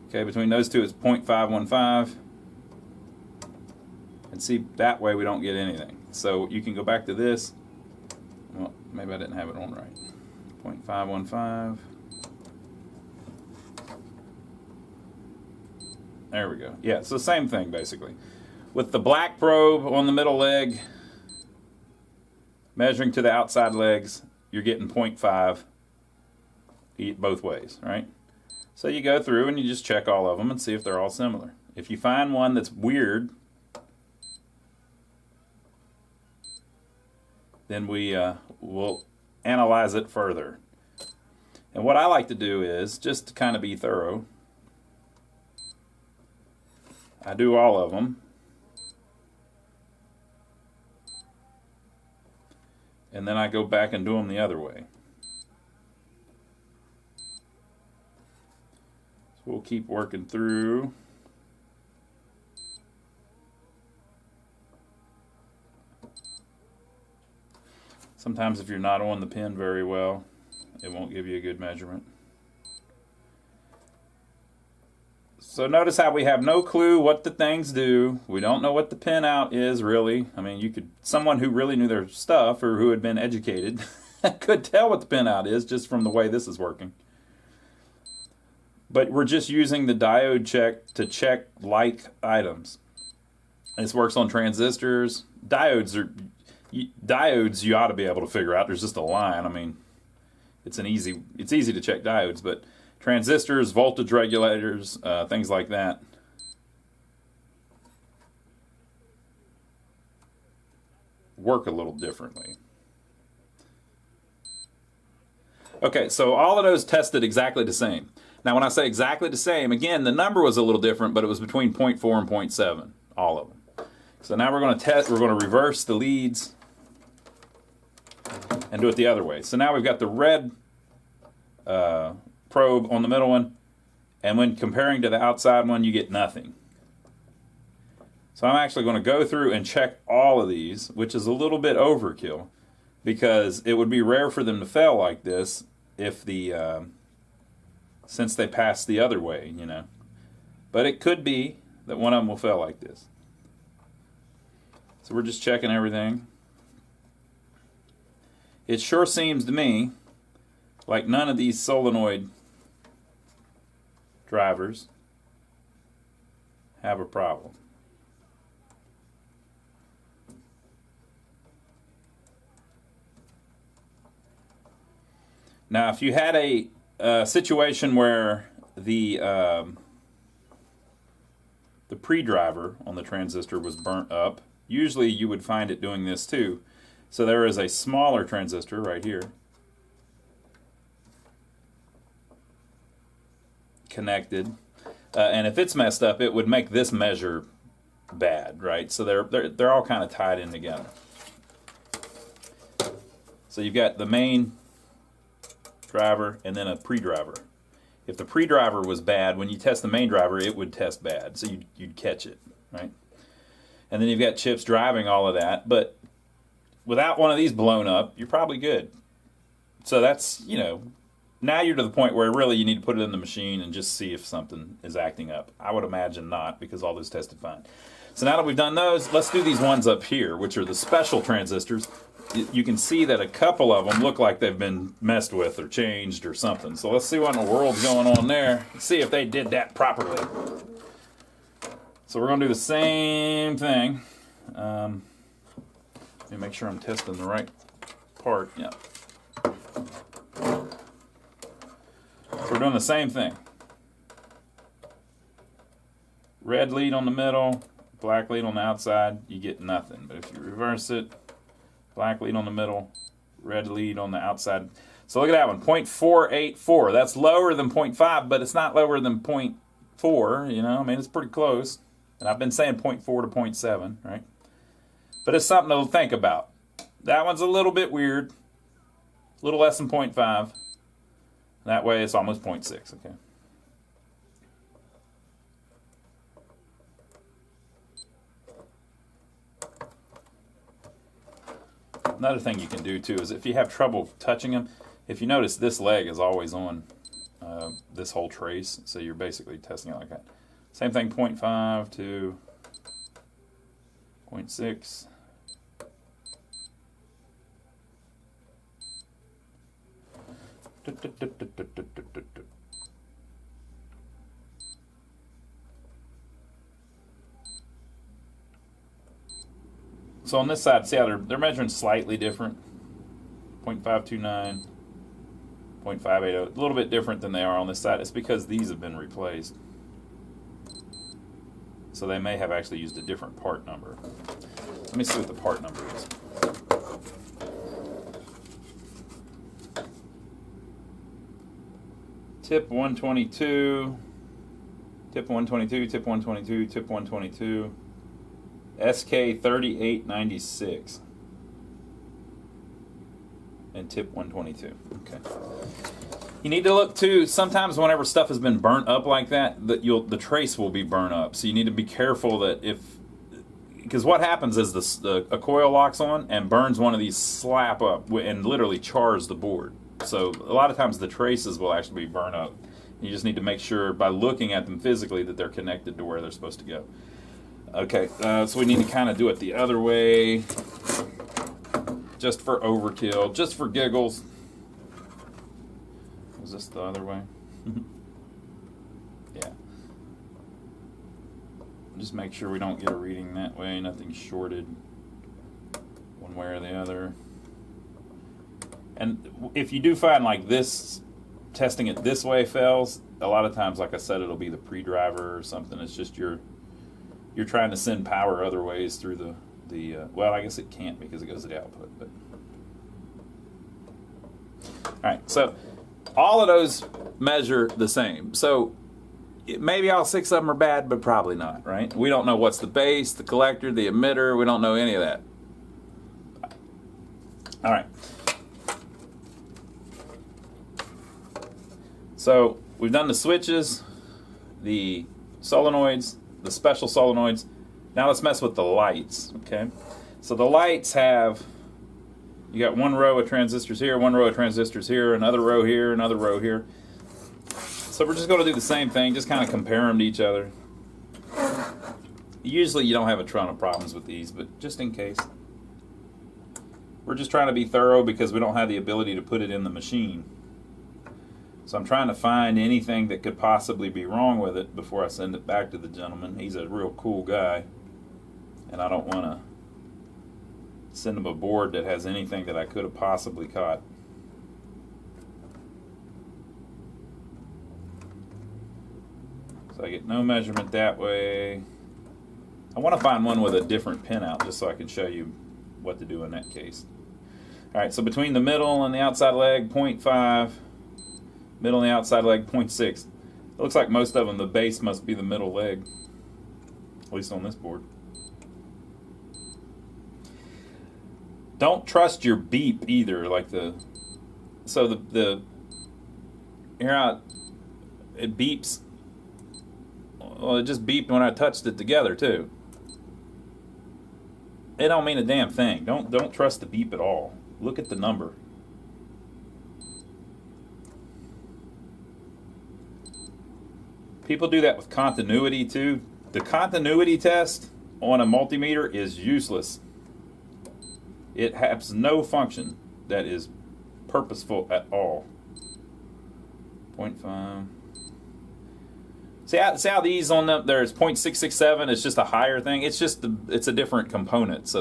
Okay, between those two it's 0.515. And see, that way we don't get anything. So you can go back to this. Well, maybe I didn't have it on right. 0.515. There we go. Yeah, it's the same thing basically. With the black probe on the middle leg, measuring to the outside legs, you're getting 0.5 both ways, right? So you go through and you just check all of them and see if they're all similar. If you find one that's weird, then we'll analyze it further. And what I like to do is, just to kind of be thorough, I do all of them. And then I go back and do them the other way. So we'll keep working through. Sometimes if you're not on the pin very well, it won't give you a good measurement. So notice how we have no clue what the things do. We don't know what the pin out is really. I mean, someone who really knew their stuff or who had been educated could tell what the pin out is just from the way this is working. But we're just using the diode check to check like items. This works on transistors. Diodes you ought to be able to figure out. There's just a line. I mean, it's easy to check diodes, but transistors, voltage regulators, things like that. work a little differently. Okay, so all of those tested exactly the same. Now when I say exactly the same, again, the number was a little different, but it was between 0.4 and 0.7, all of them. So now we're going to test, we're going to reverse the leads and do it the other way. So now we've got the red probe on the middle one, and when comparing to the outside one, you get nothing. So I'm actually going to go through and check all of these, which is a little bit overkill, because it would be rare for them to fail like this if the since they pass the other way, you know. But it could be that one of them will fail like this. So we're just checking everything. It sure seems to me like none of these solenoid drivers have a problem. Now, if you had a situation where the pre-driver on the transistor was burnt up, usually you would find it doing this too. So there is a smaller transistor right here connected, and if it's messed up, it would make this measure bad, right? So they're all kind of tied in together. So you've got the main driver and then a pre-driver. If the pre-driver was bad, when you test the main driver, it would test bad, so you'd catch it, right? And then you've got chips driving all of that, but without one of these blown up, you're probably good. So that's, you know, now you're to the point where really you need to put it in the machine and just see if something is acting up. I would imagine not, because all those tested fine. So now that we've done those, let's do these ones up here, which are the special transistors. You can see that a couple of them look like they've been messed with or changed or something. So let's see what in the world's going on there. Let's see if they did that properly. So we're going to do the same thing. Let me make sure I'm testing the right part. Yeah. So we're doing the same thing. Red lead on the middle, black lead on the outside, you get nothing. But if you reverse it, black lead on the middle, red lead on the outside. So look at that one, 0.484. That's lower than 0.5, but it's not lower than 0.4, you know? I mean, it's pretty close. And I've been saying 0.4 to 0.7, right? But it's something to think about. That one's a little bit weird. A little less than 0.5. That way it's almost 0.6, okay? Another thing you can do too is if you have trouble touching them, if you notice this leg is always on this whole trace, so you're basically testing it like that. Same thing, 0.5 to 0.6. So on this side, see how they're measuring slightly different. 0.529, 0.580, a little bit different than they are on this side. It's because these have been replaced. So they may have actually used a different part number. Let me see what the part number is. Tip 122, tip 122, tip 122, tip 122. SK3896 and tip 122. Okay. You need to look too. Sometimes whenever stuff has been burnt up like that, the trace will be burnt up. So you need to be careful that because what happens is a coil locks on and burns one of these slap up and literally chars the board. So a lot of times the traces will actually be burnt up. You just need to make sure by looking at them physically that they're connected to where they're supposed to go. Okay, so we need to kind of do it the other way, just for overkill, just for giggles. Is this the other way? Yeah. Just make sure we don't get a reading that way, nothing shorted one way or the other. And if you do find like this, testing it this way fails, a lot of times, like I said, it'll be the pre-driver or something. It's just you're trying to send power other ways through the well, I guess it can't because it goes to the output. But all right, so all of those measure the same. So maybe all 6 of them are bad, but probably not, right? We don't know what's the base, the collector, the emitter. We don't know any of that. All right. So we've done the switches, the solenoids, the special solenoids. Now let's mess with the lights, okay? So the lights have, you got one row of transistors here, one row of transistors here, another row here, another row here. So we're just going to do the same thing, just kind of compare them to each other. Usually you don't have a ton of problems with these, but just in case. We're just trying to be thorough because we don't have the ability to put it in the machine. So I'm trying to find anything that could possibly be wrong with it before I send it back to the gentleman. He's a real cool guy, and I don't want to send him a board that has anything that I could have possibly caught. So I get no measurement that way. I want to find one with a different pin out just so I can show you what to do in that case. Alright, so between the middle and the outside leg, 0.5. Middle and the outside leg, 0.6. It looks like most of them, the base must be the middle leg. At least on this board. Don't trust your beep either, like the... So the here out, it beeps. Well, it just beeped when I touched it together too. It don't mean a damn thing. Don't trust the beep at all. Look at the number. People do that with continuity too. The continuity test on a multimeter is useless. It has no function that is purposeful at all. 0.5. See how these on them, there's 0.667, it's just a higher thing. It's just it's a different component, so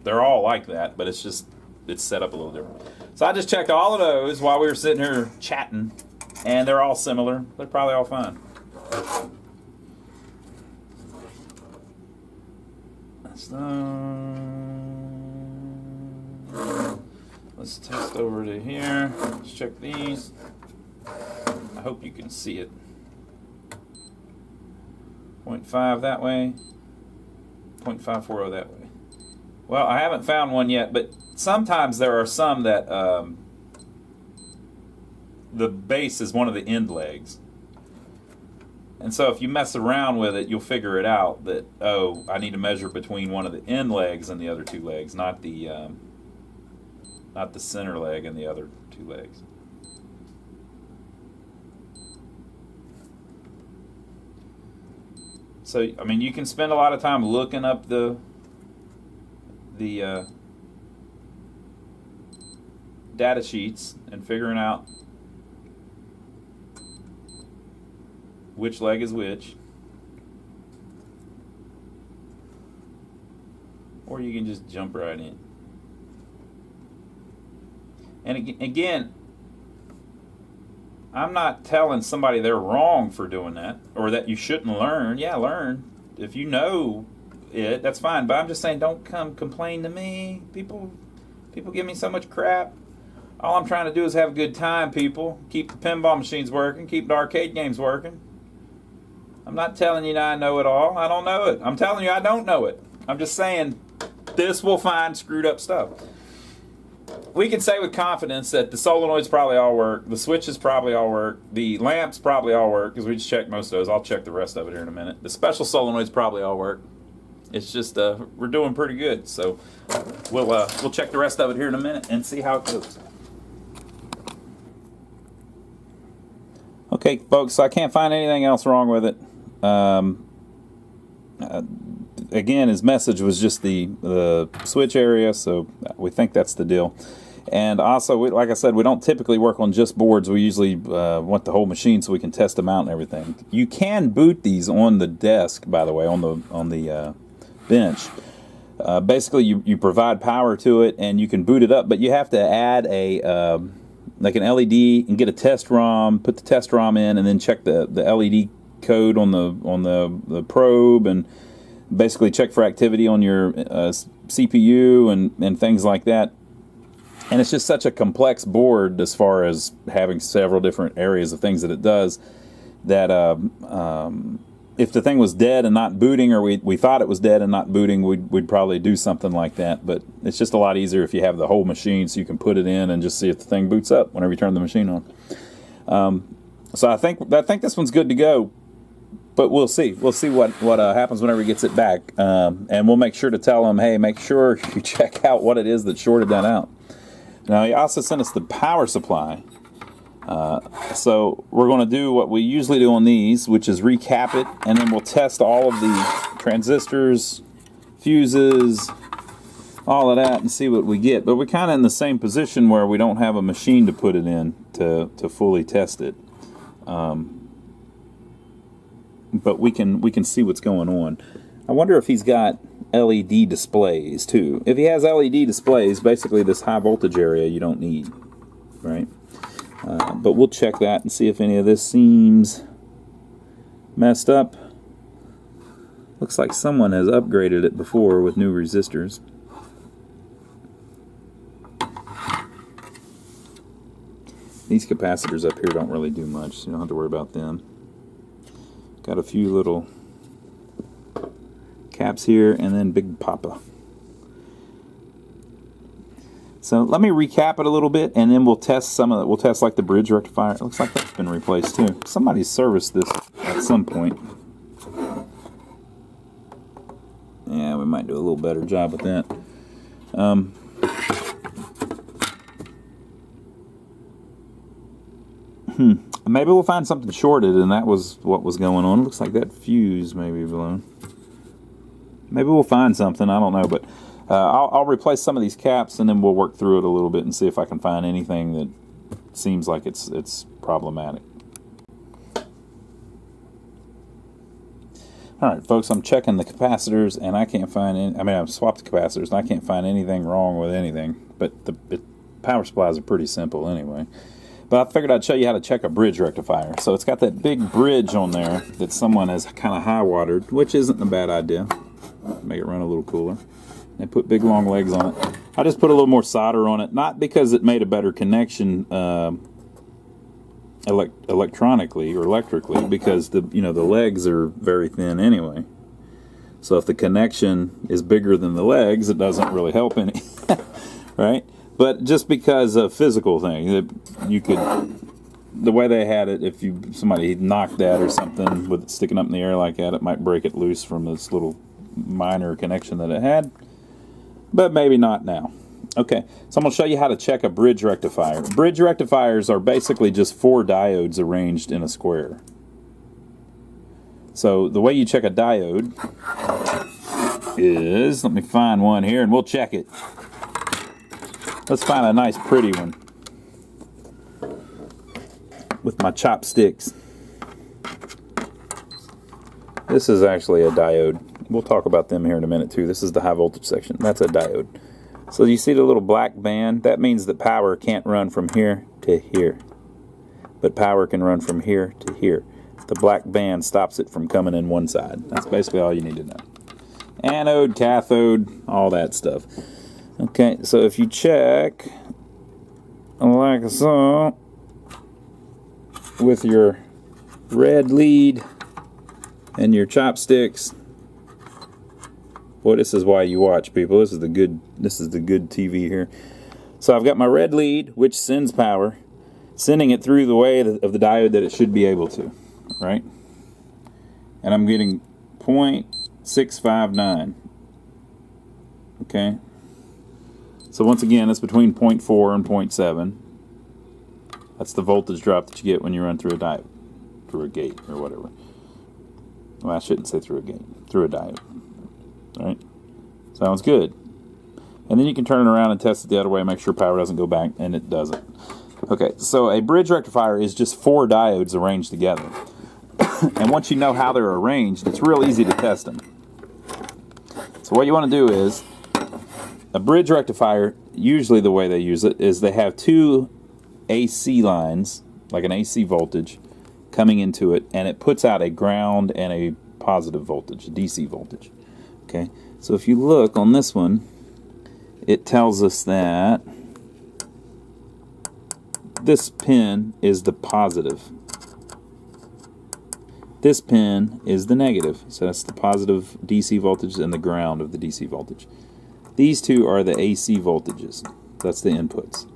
they're all like that, but it's set up a little different. So I just checked all of those while we were sitting here chatting, and they're all similar. They're probably all fine. Let's test over to here. Let's check these. I hope you can see it. 0.5 that way, 0.540 that way. Well, I haven't found one yet, but sometimes there are some that the base is one of the end legs. And so if you mess around with it, you'll figure it out that, oh, I need to measure between one of the end legs and the other two legs, not the center leg and the other two legs. So, I mean, you can spend a lot of time looking up the data sheets and figuring out which leg is which. Or you can just jump right in. And again, I'm not telling somebody they're wrong for doing that or that you shouldn't learn. Yeah, learn. If you know it, that's fine. But I'm just saying, don't come complain to me. People give me so much crap. All I'm trying to do is have a good time, people. Keep the pinball machines working. Keep the arcade games working. I'm not telling you that I know it all. I don't know it. I'm telling you I don't know it. I'm just saying this will find screwed up stuff. We can say with confidence that the solenoids probably all work, the switches probably all work, the lamps probably all work, because we just checked most of those. I'll check the rest of it here in a minute. The special solenoids probably all work. It's just we're doing pretty good, so we'll check the rest of it here in a minute and see how it goes. Okay, folks, so I can't find anything else wrong with it. Again, his message was just the switch area, so we think that's the deal. And also, like I said, we don't typically work on just boards. We usually want the whole machine so we can test them out and everything. You can boot these on the desk, by the way, on the bench. Basically, you provide power to it, and you can boot it up, but you have to add a like an LED and get a test ROM, put the test ROM in, and then check the LED code on the probe, and basically check for activity on your CPU and things like that. And it's just such a complex board as far as having several different areas of things that it does, that if the thing was dead and not booting, or we thought it was dead and not booting, we'd probably do something like that. But it's just a lot easier if you have the whole machine, so you can put it in and just see if the thing boots up whenever you turn the machine on. So I think this one's good to go, but we'll see. We'll see what happens whenever he gets it back, and we'll make sure to tell him, hey, make sure you check out what it is that shorted that out. Now, he also sent us the power supply. So we're going to do what we usually do on these, which is recap it, and then we'll test all of the transistors, fuses, all of that, and see what we get. But we're kind of in the same position where we don't have a machine to put it in to fully test it. But we can see what's going on. I wonder if he's got LED displays too. If he has LED displays, basically this high voltage area you don't need, right? But we'll check that and see if any of this seems messed up. Looks like someone has upgraded it before with new resistors. These capacitors up here don't really do much, so you don't have to worry about them. Got a few little caps here, and then Big Papa. So let me recap it a little bit, and then we'll test some of it. We'll test like the bridge rectifier. It looks like that's been replaced too. Somebody serviced this at some point. Yeah, we might do a little better job with that. Maybe we'll find something shorted, and that was what was going on. It looks like that fuse maybe blown. Maybe we'll find something. I don't know, but I'll replace some of these caps, and then we'll work through it a little bit and see if I can find anything that seems like it's problematic. All right, folks, I'm checking the capacitors, and I can't find any. I mean, I've swapped the capacitors, and I can't find anything wrong with anything. But the power supplies are pretty simple anyway. But I figured I'd show you how to check a bridge rectifier. So it's got that big bridge on there that someone has kind of high-watered, which isn't a bad idea. Make it run a little cooler. They put big long legs on it. I just put a little more solder on it, not because it made a better connection electronically or electrically, because the legs are very thin anyway. So if the connection is bigger than the legs, it doesn't really help any, right? But just because of physical thing, you could, the way they had it, if somebody knocked that or something with it sticking up in the air like that, it might break it loose from this little minor connection that it had. But maybe not now. Okay, so I'm going to show you how to check a bridge rectifier. Bridge rectifiers are basically just 4 diodes arranged in a square. So the way you check a diode is, let me find one here and we'll check it. Let's find a nice pretty one with my chopsticks. This is actually a diode. We'll talk about them here in a minute too. This is the high voltage section. That's a diode. So you see the little black band? That means that power can't run from here to here. But power can run from here to here. The black band stops it from coming in one side. That's basically all you need to know. Anode, cathode, all that stuff. Okay, so if you check like so with your red lead and your chopsticks, boy, this is why you watch, people. This is the good TV here. So I've got my red lead, which sends power, sending it through the way of the diode that it should be able to, right? And I'm getting 0.659. Okay. So once again, it's between 0.4 and 0.7. That's the voltage drop that you get when you run through a diode, through a gate or whatever. Well, I shouldn't say through a gate, through a diode. All right, sounds good. And then you can turn it around and test it the other way, make sure power doesn't go back, and it doesn't. Okay, so a bridge rectifier is just 4 diodes arranged together. And once you know how they're arranged, it's real easy to test them. So what you want to do is, a bridge rectifier, usually the way they use it is they have 2 AC lines, like an AC voltage, coming into it, and it puts out a ground and a positive voltage, a DC voltage. Okay, so if you look on this one, it tells us that this pin is the positive. This pin is the negative. So that's the positive DC voltage and the ground of the DC voltage. These two are the AC voltages. That's the inputs.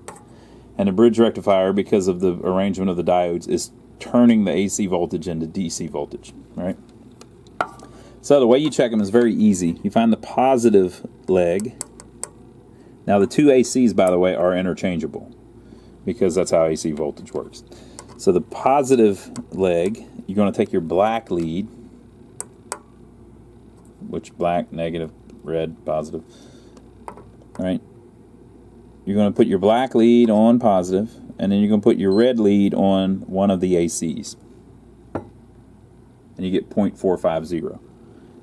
And a bridge rectifier, because of the arrangement of the diodes, is turning the AC voltage into DC voltage, right? So the way you check them is very easy. You find the positive leg. Now the two ACs, by the way, are interchangeable because that's how AC voltage works. So the positive leg, you're going to take your black lead, which black, negative, red, positive, right? You're going to put your black lead on positive, and then you're going to put your red lead on one of the ACs. And you get 0.450.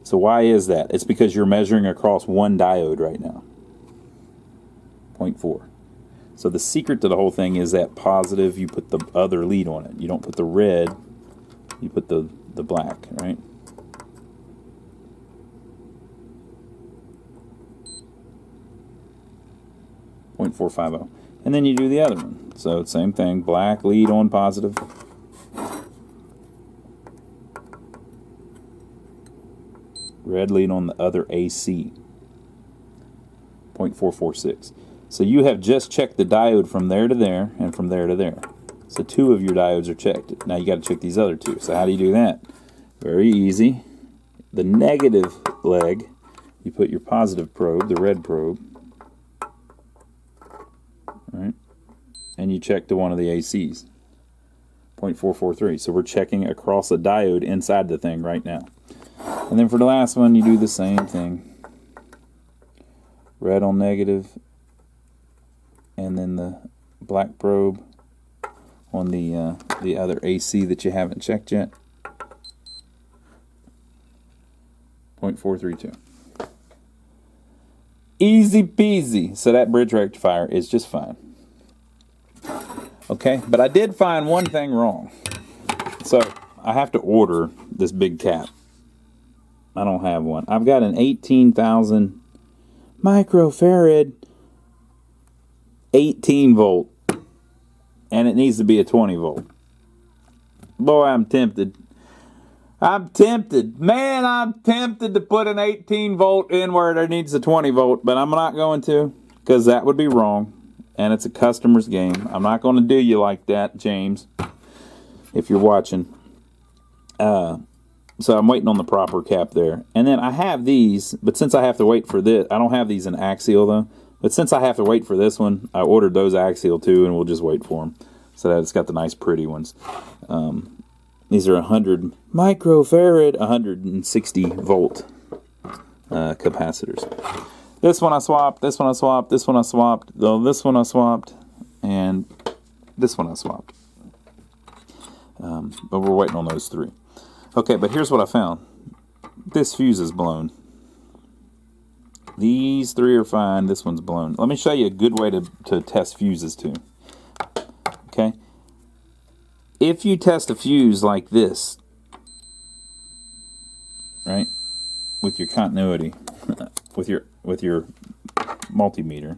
So why is that? It's because you're measuring across one diode right now. 0.4. So the secret to the whole thing is that positive, you put the other lead on it. You don't put the red, you put the black, right? .450. And then you do the other one. So same thing, black lead on positive. Red lead on the other AC. 0.446. So you have just checked the diode from there to there and from there to there. So two of your diodes are checked. Now you got to check these other two. So how do you do that? Very easy. The negative leg, you put your positive probe, the red probe, right? And you check to one of the ACs. 0.443. So we're checking across a diode inside the thing right now. And then for the last one, you do the same thing. Red on negative, and then the black probe on the other AC that you haven't checked yet. 0.432. Easy peasy. So that bridge rectifier is just fine. Okay, but I did find one thing wrong. So I have to order this big cap. I don't have one. I've got an 18,000 microfarad 18 volt, and it needs to be a 20 volt. Boy, I'm tempted. I'm tempted. Man, I'm tempted to put an 18 volt in where there needs a 20 volt, but I'm not going to, because that would be wrong, and it's a customer's game. I'm not going to do you like that, James, if you're watching. So I'm waiting on the proper cap there. And then I have these, but since I have to wait for this, I don't have these in axial though. But since I have to wait for this one, I ordered those axial too, and we'll just wait for them. So that it's got the nice pretty ones. These are 100 microfarad, 160 volt capacitors. This one I swapped, this one I swapped, this one I swapped, though this one I swapped, and this one I swapped. But we're waiting on those three. Okay, but here's what I found. This fuse is blown. These three are fine. This one's blown. Let me show you a good way to test fuses too. Okay? If you test a fuse like this, right, with your continuity, with your multimeter,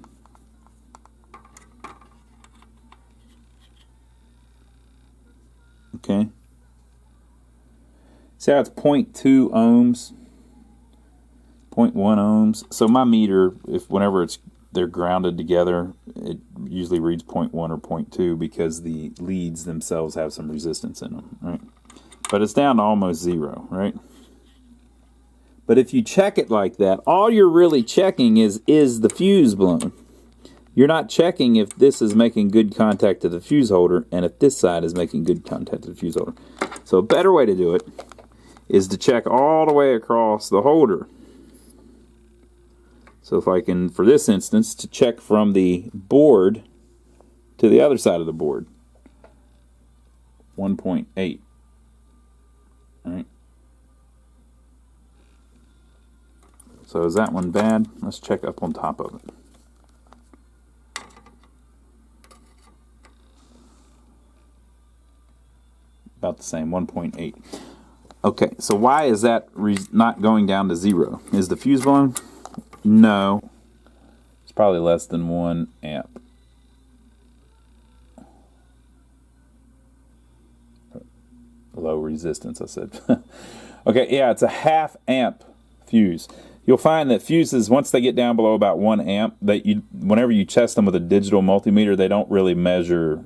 okay? See how it's 0.2 ohms, 0.1 ohms. So my meter, whenever they're grounded together, it usually reads 0.1 or 0.2 because the leads themselves have some resistance in them, right? But it's down to almost zero, right? But if you check it like that, all you're really checking is the fuse blown? You're not checking if this is making good contact to the fuse holder and if this side is making good contact to the fuse holder. So a better way to do it is to check all the way across the holder. So if I can, for this instance, to check from the board to the other side of the board. 1.8. All right. So is that one bad? Let's check up on top of it. About the same, 1.8. Okay, so why is that not going down to 0? Is the fuse blown? No. It's probably less than 1 amp. Low resistance, I said. Okay, yeah, it's a 1/2 amp fuse. You'll find that fuses, once they get down below about 1 amp, whenever you test them with a digital multimeter, they don't really measure.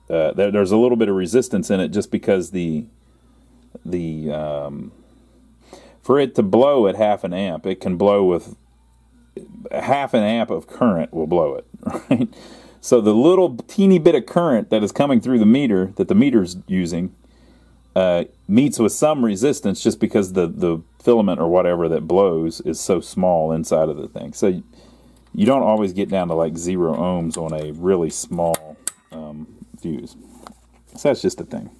There's a little bit of resistance in it just because for it to blow at 1/2 amp, it can blow with 1/2 amp of current will blow it, right? So the little teeny bit of current that is coming through the meter that the meter's using meets with some resistance just because the filament or whatever that blows is so small inside of the thing. So you don't always get down to like 0 ohms on a really small fuse. So that's just a thing.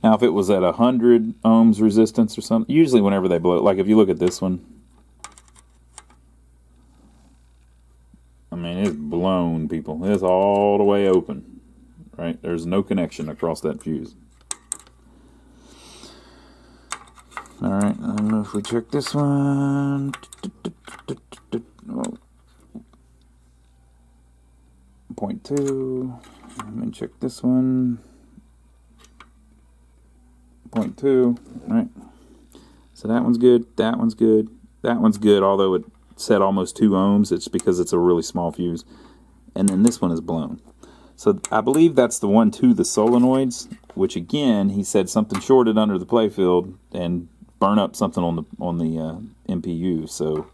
Now if it was at 100 ohms resistance or something, usually whenever they blow, like if you look at this one, I mean, it's blown, people. It's all the way open, right? There's no connection across that fuse. All right, I don't know if we check this one. Oh. 0.2. Let me check this one. 0.2. All right. So that one's good. That one's good. That one's good, although it said almost 2 ohms. It's because it's a really small fuse. And then this one is blown. So I believe that's the one to the solenoids, which again, he said something shorted under the playfield and burn up something on the MPU. So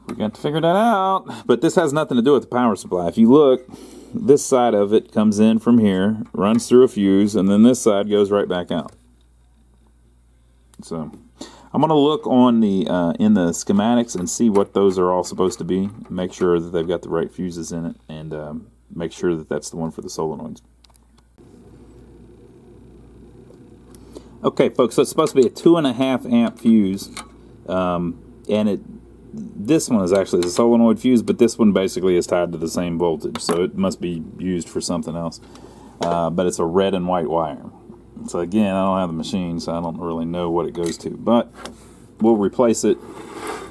we got to figure that out. But this has nothing to do with the power supply. If you look, this side of it comes in from here, runs through a fuse, and then this side goes right back out. So I'm going to look on the in the schematics and see what those are all supposed to be. Make sure that they've got the right fuses in it, and make sure that that's the one for the solenoids. Okay, folks, so it's supposed to be a 2.5 amp fuse, and this one is actually a solenoid fuse, but this one basically is tied to the same voltage, so it must be used for something else. But it's a red and white wire. So again, I don't have the machine, so I don't really know what it goes to, but we'll replace it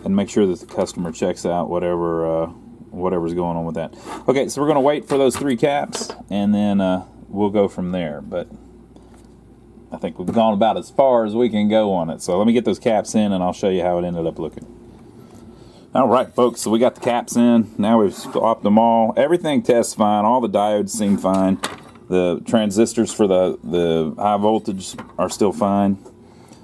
and make sure that the customer checks out whatever's going on with that. Okay, so we're going to wait for those 3 caps, and then we'll go from there. But I think we've gone about as far as we can go on it. So let me get those caps in, and I'll show you how it ended up looking. All right, folks, so we got the caps in. Now we've swapped them all. Everything tests fine. All the diodes seem fine. The transistors for the high voltage are still fine.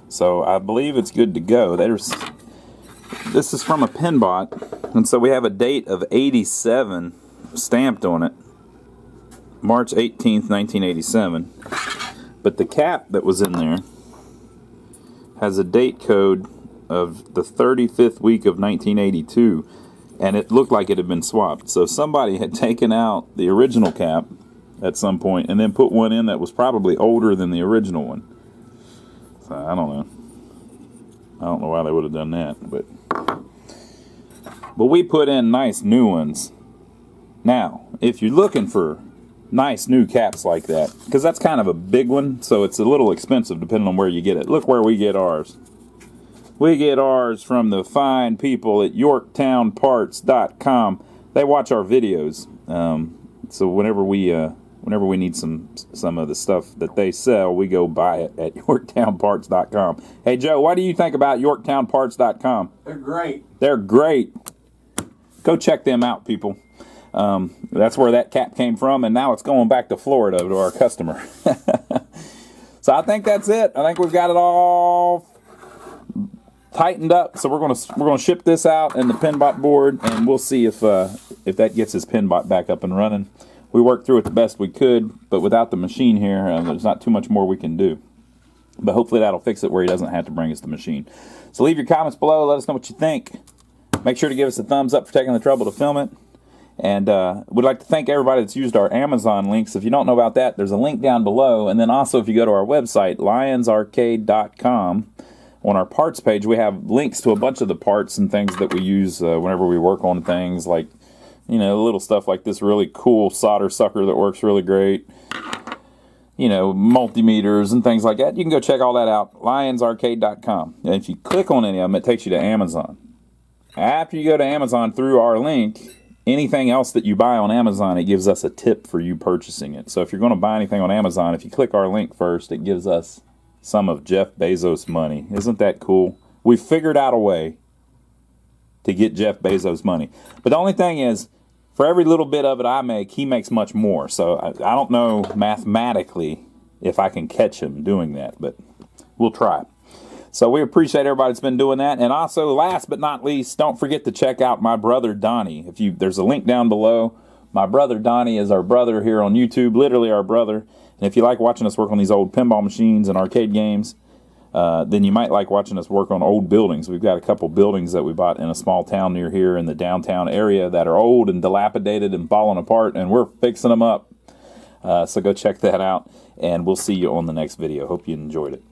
So I believe it's good to go. This is from a PINBOT, and so we have a date of 87 stamped on it. March 18th, 1987. But the cap that was in there has a date code of the 35th week of 1982, and it looked like it had been swapped. So somebody had taken out the original cap at some point and then put one in that was probably older than the original one. So I don't know. I don't know why they would have done that, but we put in nice new ones. Now, if you're looking for nice new caps like that, because that's kind of a big one, so it's a little expensive depending on where you get it. Look where we get ours. We get ours from the fine people at YorktownParts.com. They watch our videos, so whenever we need some of the stuff that they sell, we go buy it at YorktownParts.com. Hey Joe, what do you think about YorktownParts.com? They're great. They're great. Go check them out, people. That's where that cap came from, and now it's going back to Florida to our customer. So I think that's it. I think we've got it all tightened up. So we're gonna ship this out in the PINBOT board, and we'll see if that gets his PINBOT back up and running. We worked through it the best we could, but without the machine here, there's not too much more we can do. But hopefully that'll fix it where he doesn't have to bring us the machine. So leave your comments below. Let us know what you think. Make sure to give us a thumbs up for taking the trouble to film it. And we'd like to thank everybody that's used our Amazon links. If you don't know about that, there's a link down below. And then also if you go to our website, lionsarcade.com, on our parts page, we have links to a bunch of the parts and things that we use whenever we work on things, like, you know, little stuff like this really cool solder sucker that works really great. you know, multimeters and things like that, you can go check all that out, lionsarcade.com. And if you click on any of them, it takes you to Amazon. After you go to Amazon through our link, anything else that you buy on Amazon, it gives us a tip for you purchasing it. So if you're going to buy anything on Amazon, if you click our link first, it gives us some of Jeff Bezos' money. Isn't that cool? We figured out a way to get Jeff Bezos' money. But the only thing is, for every little bit of it I make, he makes much more. So I don't know mathematically if I can catch him doing that, but we'll try. So we appreciate everybody that's been doing that. And also, last but not least, don't forget to check out my brother Donnie. There's a link down below. My brother Donnie is our brother here on YouTube, literally our brother. And if you like watching us work on these old pinball machines and arcade games, then you might like watching us work on old buildings. We've got a couple buildings that we bought in a small town near here in the downtown area that are old and dilapidated and falling apart, and we're fixing them up. So go check that out, and we'll see you on the next video. Hope you enjoyed it.